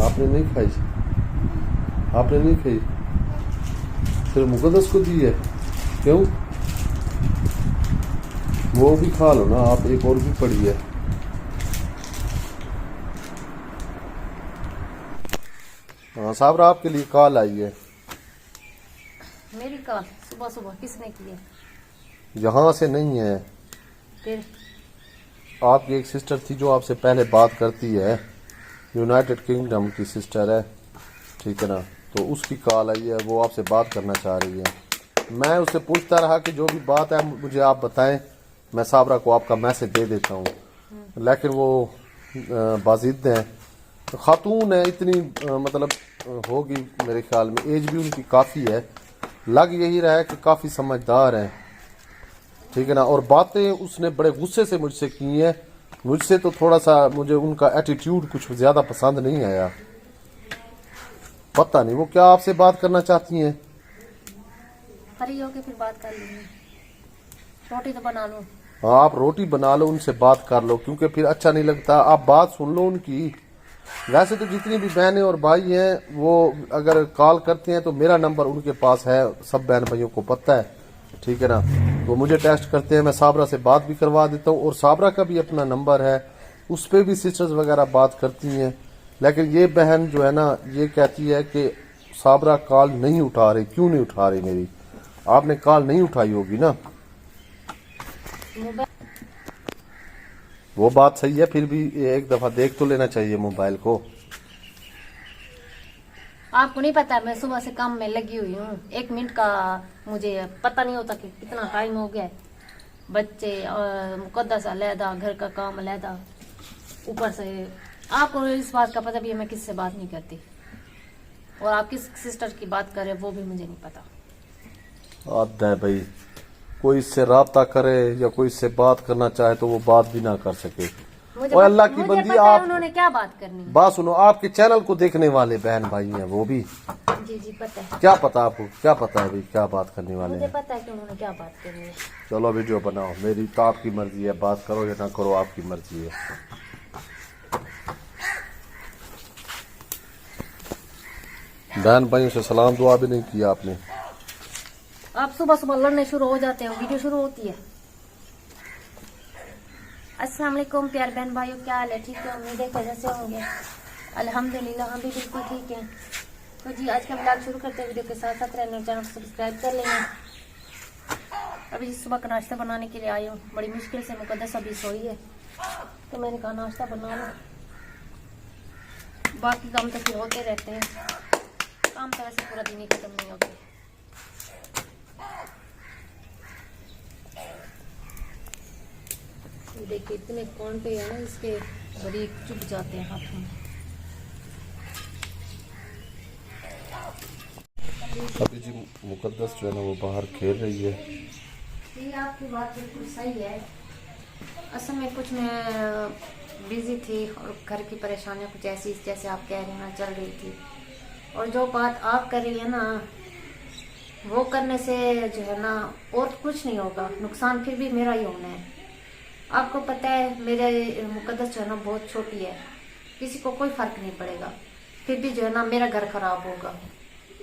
आपने नहीं खाई? आपने नहीं खाई? फिर मुकद्दस को दी है क्यों? वो भी खा लो ना आप, एक और भी पड़ी है। हाँ साबरा, आपके लिए कॉल आई है। मेरी कॉल सुबह सुबह किसने की है? यहाँ से नहीं है, फिर आपकी एक सिस्टर थी जो आपसे पहले बात करती है, यूनाइटेड किंगडम की सिस्टर है, ठीक है ना, तो उसकी कॉल आई है, वो आपसे बात करना चाह रही है। मैं उससे पूछता रहा कि जो भी बात है मुझे आप बताएं, मैं साबरा को आपका मैसेज दे देता हूँ, लेकिन वो बाजिद हैं, तो खातून है, इतनी मतलब होगी मेरे ख्याल में, एज भी उनकी काफ़ी है, लग यही रहा है कि काफ़ी समझदार है, ठीक है ना। और बातें उसने बड़े गुस्से से मुझसे की हैं, मुझसे तो थोड़ा सा मुझे उनका एटीट्यूड कुछ ज़्यादा पसंद नहीं आया। पता नहीं वो क्या आपसे बात करना चाहती हैं। फ्री होके फिर बात कर लेंगे, रोटी तो बना लो। हाँ आप रोटी बना लो, उनसे बात कर लो, क्योंकि फिर अच्छा नहीं लगता। आप बात सुन लो उनकी। वैसे तो जितनी भी बहनें और भाई हैं वो अगर कॉल करते हैं तो मेरा नंबर उनके पास है, सब बहन भाइयों को पता है, ठीक है ना। वो मुझे टेस्ट करते हैं, मैं साबरा से बात भी करवा देता हूँ, और साबरा का भी अपना नंबर है, उस पर भी सिस्टर्स वगैरह बात करती हैं। लेकिन ये बहन जो है ना, ये कहती है कि साबरा कॉल नहीं उठा रही। क्यों नहीं उठा रही मेरी? आपने कॉल नहीं उठाई होगी ना। वो बात सही है, फिर भी एक दफा देख तो लेना चाहिए मोबाइल को। आपको नहीं पता मैं सुबह से काम में लगी हुई हूँ, 1 मिनट का मुझे पता नहीं होता कि कितना टाइम हो गया है। बच्चे मुकद्दस अलहदा, घर का काम अलहदा, ऊपर से आपको इस बात का पता भी है मैं किससे बात नहीं करती, और आप किस सिस्टर की बात कर रहे वो भी मुझे नहीं पता। आता है भाई, कोई इससे राब्ता करे या कोई इससे बात करना चाहे तो वो बात भी ना कर सके। और अल्लाह की बंदी, आप उन्होंने क्या बात करनी है? बात सुनो, आपके चैनल को देखने वाले बहन भाई हैं वो भी। जी जी पता है। क्या पता आपको, क्या पता है भाई क्या बात करने वाले मुझे हैं? पता है कि उन्होंने क्या बात करनी है। चलो वीडियो बनाओ, मेरी तो आपकी मर्जी है, बात करो या ना करो आपकी मर्जी है। बहन भाइयों से सलाम दुआ भी नहीं किया आपने। आप सुबह सुबह लड़ने शुरू हो जाते हो, वीडियो शुरू होती है। अस्सलाम वालेकुम प्यार बहन भाइयों, क्या हाल है? ठीक है, उम्मीद है कैसे होंगे। अल्हम्दुलिल्लाह हम भी बिल्कुल ठीक हैं। तो जी आज का ब्लॉग शुरू करते हैं, वीडियो के साथ साथ रहने चैनल को सब्सक्राइब कर लेंगे। अभी जी सुबह का नाश्ता बनाने के लिए आई हूँ, बड़ी मुश्किल से मुकद्दस अभी सोई है, तो मैंने कहा नाश्ता बना लो, बाकी काम तो फिर होते रहते हैं, काम तो वैसे पूरा दिन ही खत्म नहीं होते। देखिए इतने कांटे हैं ना इसके, बड़ी चुभ जाते हैं हाथ में। अभी जी मुकद्दस जो है ना वो बाहर खेल रही है। ये आपकी बात बिल्कुल सही है। असल में कुछ मैं बिजी थी और घर की परेशानियां कुछ ऐसी जैसे आप कह रहे हैं ना चल रही थी, और जो बात आप कर रही है ना वो करने से जो है ना और कुछ नहीं होगा, नुकसान फिर भी मेरा ही होना है। आपको पता है मेरे मुकद्दस जो है ना बहुत छोटी है, किसी को कोई फर्क नहीं पड़ेगा, फिर भी जो है ना मेरा घर खराब होगा।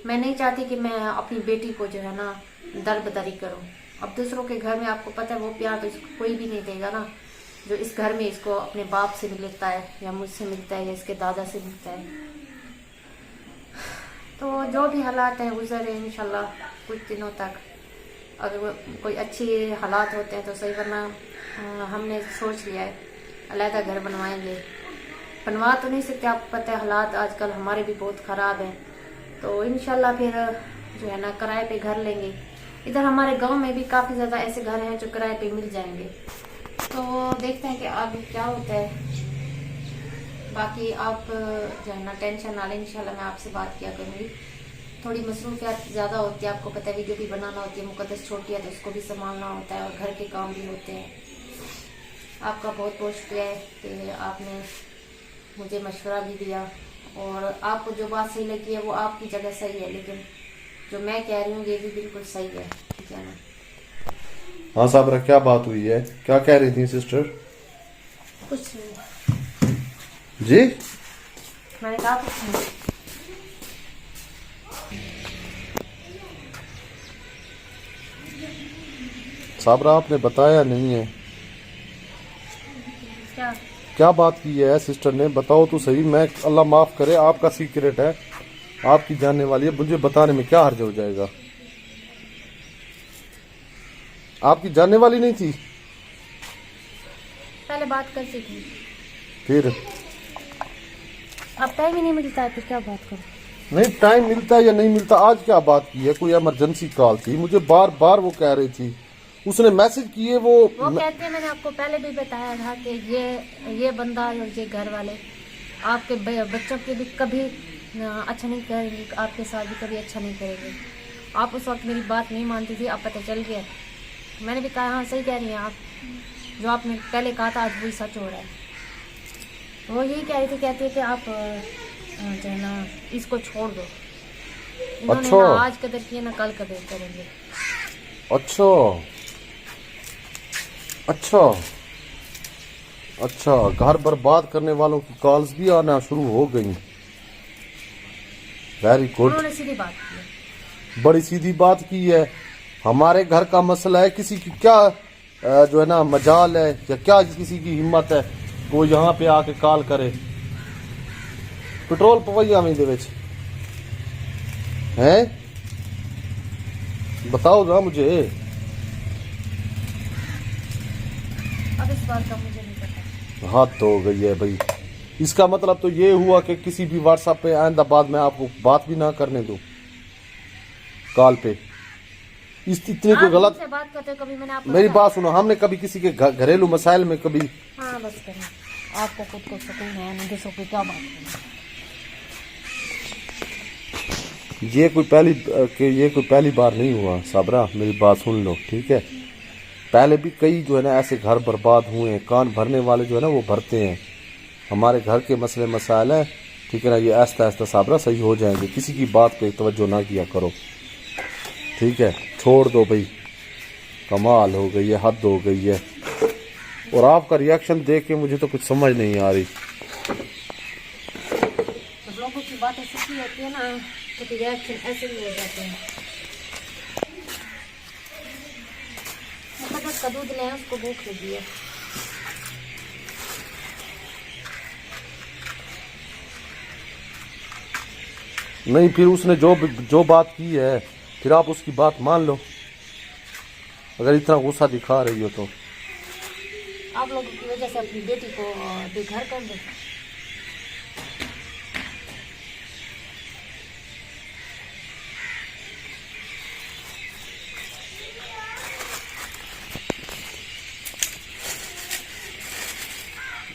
मैं नहीं चाहती कि मैं अपनी बेटी को जो है ना दरबदरी करूं। अब दूसरों के घर में आपको पता है वो प्यार तो इसको कोई भी नहीं देगा ना, जो इस घर में इसको अपने बाप से मिलता है या मुझसे मिलता है या इसके दादा से मिलता है। तो जो भी हालात हैं गुजरे इंशाल्लाह कुछ दिनों तक, अगर कोई अच्छी हालात होते हैं तो सही, वरना हमने सोच लिया है अलहदा घर बनवाएंगे। बनवा तो नहीं सकते, आपको पता है हालात आजकल हमारे भी बहुत ख़राब हैं, तो इंशाल्लाह फिर जो है ना किराए पे घर लेंगे। इधर हमारे गांव में भी काफ़ी ज़्यादा ऐसे घर हैं जो किराए पे मिल जाएंगे, तो देखते हैं कि आगे क्या होता है। बाकी आप जो है ना टेंशन ना लें, इंशाल्लाह मैं आपसे बात किया करूँगी। थोड़ी मसरूफियात ज़्यादा होती है, आपको पता है वीडियो भी बनाना होती है, मुकद्दस छोटी है तो उसको भी संभालना होता है और घर के काम भी होते हैं, आपका बहुत बहुत शुक्रिया है कि आपने मुझे मशवरा भी दिया, और आपको जो बात सही लगी है वो आपकी जगह सही है, लेकिन जो मैं कह रही हूँ ये भी बिल्कुल सही है, ठीक है ना। हाँ साबरा, क्या बात हुई है? क्या कह रही थी सिस्टर? कुछ नहीं, जी मैंने कहा कुछ नहीं। साबरा, आपने बताया नहीं है क्या? क्या बात की है सिस्टर ने? बताओ तो सही। मैं, अल्लाह माफ करे, आपका सीक्रेट है, आपकी जानने वाली है, मुझे बताने में क्या हर्ज हो जाएगा? आपकी जानने वाली नहीं थी? पहले बात करती थी, फिर? अब टाइम ही नहीं मिलता है, फिर क्या बात करूं? नहीं, टाइम मिलता है या नहीं मिलता, आज क्या बात की है? कोई इमरजेंसी कॉल थी, मुझे बार बार वो कह रही थी, उसने मैसेज किए वो कहते हैं, मैंने आपको पहले भी बताया था कि ये बंदा और ये घर वाले आपके बच्चों के भी कभी अच्छा नहीं करेंगे, आपके साथ भी कभी अच्छा नहीं करेंगे। आप उस वक्त मेरी बात नहीं मानती थी, अब पता चल गया। मैंने भी कहा हाँ सही कह रही हैं आप, जो आपने पहले कहा था आज वही सच हो रहा है। वो यही कह रही थी, कहती है कि आप जो है ना इसको छोड़ दो। इन्होंने अच्छा। ना आज कदर किए ना कल कदर करेंगे। अच्छा अच्छा अच्छा, घर बर्बाद करने वालों की कॉल्स भी आना शुरू हो गई। वेरी गुड, उन्होंने सीधी बात की है। बड़ी सीधी बात की है। हमारे घर का मसला है, किसी की क्या जो है ना मजाल है या क्या किसी की हिम्मत है कि वो यहाँ पे आके कॉल करे? पेट्रोल पवैया में दे विच हैं? बताओ ना मुझे। अब इस बात का मुझे नहीं पता। हद हो गई है भाई। इसका मतलब तो ये हुआ कि किसी भी व्हाट्सएप पे आइंदा बाद में आपको बात भी ना करने दूं कॉल पे। इस इतनी कोई गलत से बात करते हो, कभी मैंने आपको मेरी बात सुनो, हमने कभी किसी के घरेलू मसाइल में कभी हाँ बस करें, आपको खुद को सुकून है ना, दूसरों की क्या बात करना। ये कोई पहली बार नहीं हुआ साबरा, मेरी बात सुन लो, ठीक है? पहले भी कई जो है ना ऐसे घर बर्बाद हुए हैं, कान भरने वाले जो है ना वो भरते हैं। हमारे घर के मसले मसाइल है, ठीक है ना, ये आहिस्ता आहिस्ता साबरा सही हो जाएंगे। किसी की बात पे तवज्जो ना किया करो, ठीक है? छोड़ दो भाई, कमाल हो गई है, हद हो गई है। और आपका रिएक्शन देख के मुझे तो कुछ समझ नहीं आ रही। जब लोगों की बातें सच्ची होती है ना तो रिएक्शन ऐसे ही हो जाते हैं। मुकद्दस का दूध ले, उसको भूख लगी है। नहीं, फिर उसने जो बात की है फिर आप उसकी बात मान लो, अगर इतना गुस्सा दिखा रही हो तो। आप लोगों की वजह से अपनी बेटी को बेघर कर दो।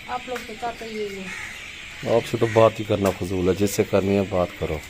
आप लोग तो चाहते ही है। आपसे तो बात ही करना फजूल है, जिससे करनी है बात करो।